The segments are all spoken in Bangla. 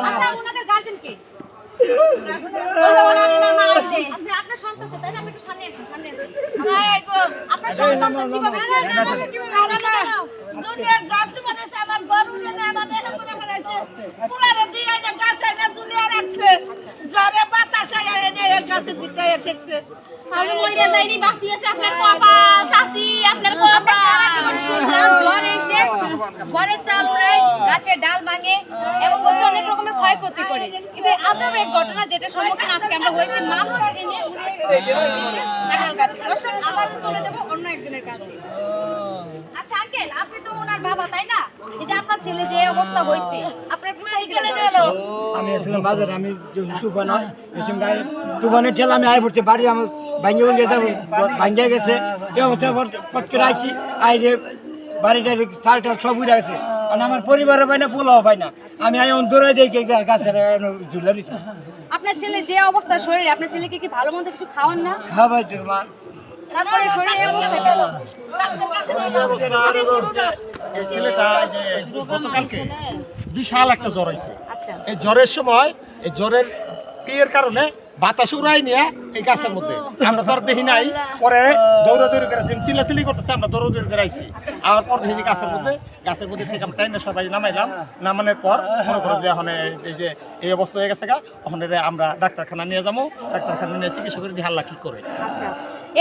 আচ্ছা ওনাদের গার্জেন কে? আচ্ছা আপনার সন্তান কোথায়? আমি একটু সামনে আসুন, সামনে আসুন। আপনার সন্তান তো কিভাবে দুনিয়ার গাছ বানাইছে আমার গরু জেনে আমার এরকম করে ফেলাইছে পুরারে দিয়ে না গাছে না দুনিয়া রাখছে জরে বাতাস এনে এর কাছে দিতে এসেছে আমি মইরা যাইনি বাঁচি আছে আপনার কপাল চাচি আপনার কপাল সারা জীবন শুনলাম জ্বর এসে ঘরের চাল উড়ায় গাছের ডাল ভাঙে এবং হচ্ছে অনেক রকমের ক্ষয়ক্ষতি করে কিন্তু আজব এক ঘটনা যেটা সম্মুখীন আজকে আমরা হয়েছি মানুষ এনে উড়ে কাঁঠাল গাছে দর্শক আবার চলে যাব অন্য একজনের কাছে আচ্ছা আঙ্কেল আপনি তো ওনার বাবা তাই না এই যে আপনার ছেলে যে অবস্থা হয়েছে আপনার কোথায় ছিলেন আমি আসলাম বাজারে আমি তুফান হয় তুফানের ঠেলা আমি আয় পড়ছে বাড়ি আমার ভাঙ্গে গেছে এই অবস্থা পট করে আইসি আই যে বাড়িটার চাল টাল সব উড়ে গেছে কারণ আমার পরিবারও পাই না পোলাও পাই না আমি আই দৌড়াই যাই গাছের ঝুলে রয়েছি আপনার ছেলে যে অবস্থা শরীরে আপনার ছেলেকে কি ভালো মন্দ কিছু খাওয়ান না খাওয়াই মা তারপরে শরীরে অবস্থা কেন এই ছেলেটা যে গতকালকে বিশাল একটা জ্বর হয়েছে আচ্ছা এই জ্বরের সময় এই জ্বরের ইয়ের কারণে বাতাস উড়াই নিয়ে এই গাছের মধ্যে আমরা তো আর দেখি নাই পরে দৌড়াদৌড়ি করে চিল্লাচিল্লি করতেছে আমরা দৌড়াদৌড়ি করে আইছি আর পর দেখি গাছের মধ্যে থেকে আমরা টাইমে সবাই নামাইলাম নামানোর পর মনে করো যে এখন এই যে এই অবস্থা হয়ে গেছে গা ওখানে আমরা ডাক্তারখানা নিয়ে যাবো ডাক্তারখানা নিয়ে চিকিৎসা করে দিয়ে হাল্লা কি করে আচ্ছা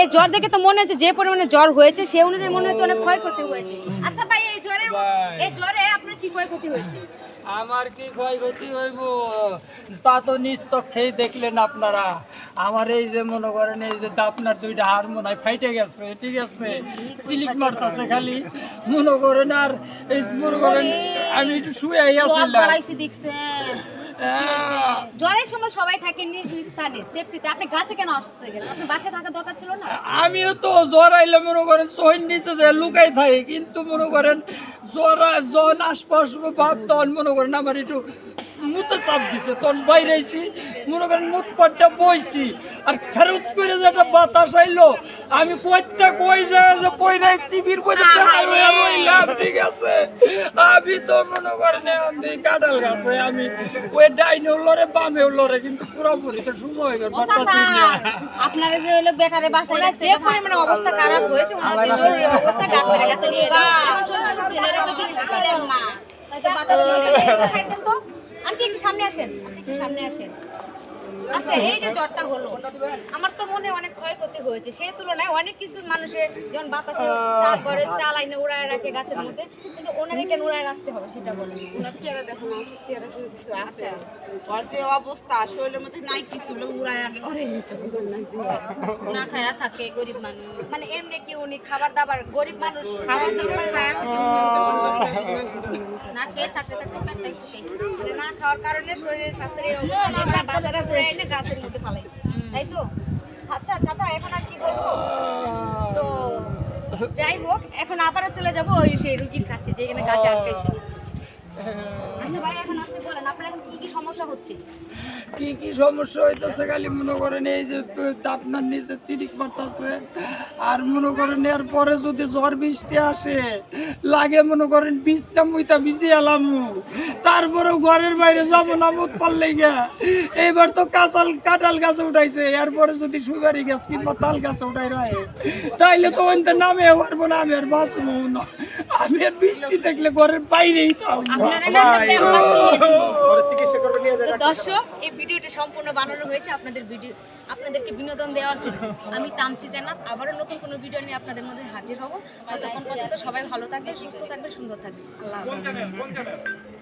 এই জ্বর দেখে তো মনে হচ্ছে যে পরিমাণে জ্বর হয়েছে সেই অনুযায়ী মনে হচ্ছে অনেক ক্ষয়ক্ষতি হয়েছে আচ্ছা ভাই এই জ্বরে আপনার কি ক্ষয়ক্ষতি হয়েছে আমার কি ক্ষয়ক্ষতি হইব তা তো নিজ চোখেই দেখলেন আপনারা আমার এই যে মনে করেন এই যে আপনার দুইটা হাড় মনে হয় ফাইটে গেছে ঠিক আছে সিলিক মারতেছে খালি মনে করেন আর এই মনে করেন আমি একটু শুয়ে আসছিলাম জ্বরের সময় সবাই থাকে নিজ স্থানে সেফটিতে আপনি গাছে কেন আসতে গেলেন আপনি বাসায় থাকা দরকার ছিল না আমিও তো জ্বর আইলে মনে করেন সহিন নিচে যে লুকাই থাকে কিন্তু মনে করেন জন আশপাশ ভাব তখন মনে করেন আমার একটু মুতে চাপ দিছে তখন বাইরেছি মনে করেন মুখ পাটটা বইছি আর ফেরত করে যে একটা বাতাস আইলো আমি কই যায় যে পয়রাই শিবির ঠিক আছে আমি তো মনে করেন কাঁঠাল গাছে আমি ওই ডাইনে লড়ে বামে লড়ে কিন্তু পুরোপুরি তো শুরু হয়ে গেল আপনারা যে হলো বেটারে বাঁচাই যে পরিমাণে অবস্থা খারাপ হয়েছে ওনার যে জরুরি অবস্থা ডাক্তারের কাছে নিয়ে আন্টি একটু সামনে আসেন আচ্ছা এই যে জ্বরটা হলো আমার তো মনে অনেক ক্ষয়ক্ষতি হয়েছে সেই তুলনায় অনেক কিছু মানুষের যেমন বাতাসে চাল আইনে উড়ায় রাখে গাছের মধ্যে কিন্তু ওনাকে কেন উড়ায় রাখতে হবে সেটা বলেন চেহারা দেখো আচ্ছা ওর যে অবস্থা শরীরের মধ্যে নাই কিছু উড়ায় আগে ঘরে নিতে না খায়া থাকে গরিব মানুষ মানে এমনি কি উনি খাবার দাবার গরিব মানুষ খাবার দাবার খায় না খেয়ে থাকতে পেটটাই শুকিয়ে মানে না খাওয়ার কারণে শরীরের স্বাস্থ্যের এই অবস্থা বাচ্চারা ধরে এনে গাছের মধ্যে ফালাইছে তাই তো আচ্ছা আচ্ছা এখন আর কি করবো তো যাই হোক এখন আবারও চলে যাবো ওই সেই রুগীর কাছে যেখানে গাছে আটকেছিল আচ্ছা ভাই এখন আপনি বলেন আপনার এখন কি সমস্যা হচ্ছে কি সমস্যা হইতেছে খালি মনে করেন এই যে আপনার নিচে চিরিক মারতেছে আর মনে করেন এর পরে যদি ঝড় বৃষ্টি আসে লাগে মনে করেন বীজটা মুইতা ভিজে এলাম তারপরে ঘরের বাইরে যাবো না মুখ পারলে গা এইবার তো কাঁঠাল গাছে উঠাইছে এরপরে যদি সুপারি গাছ কিংবা তাল গাছে উঠাই রয়ে তাইলে তো ওইতে নামে পারবো না আমি আর বাঁচবো না আমি আর বৃষ্টি দেখলে ঘরের বাইরেই থাকবো দর্শক এই ভিডিওটি সম্পূর্ণ বানানো হয়েছে আপনাদেরকে বিনোদন দেওয়ার জন্য আমি তামসি জান্নাত আবারও নতুন কোনো ভিডিও নিয়ে আপনাদের মধ্যে হাজির হব ততক্ষণ পর্যন্ত সবাই ভালো থাকবে সুস্থ থাকবে সুন্দর থাকবে আল্লাহ হাফেজ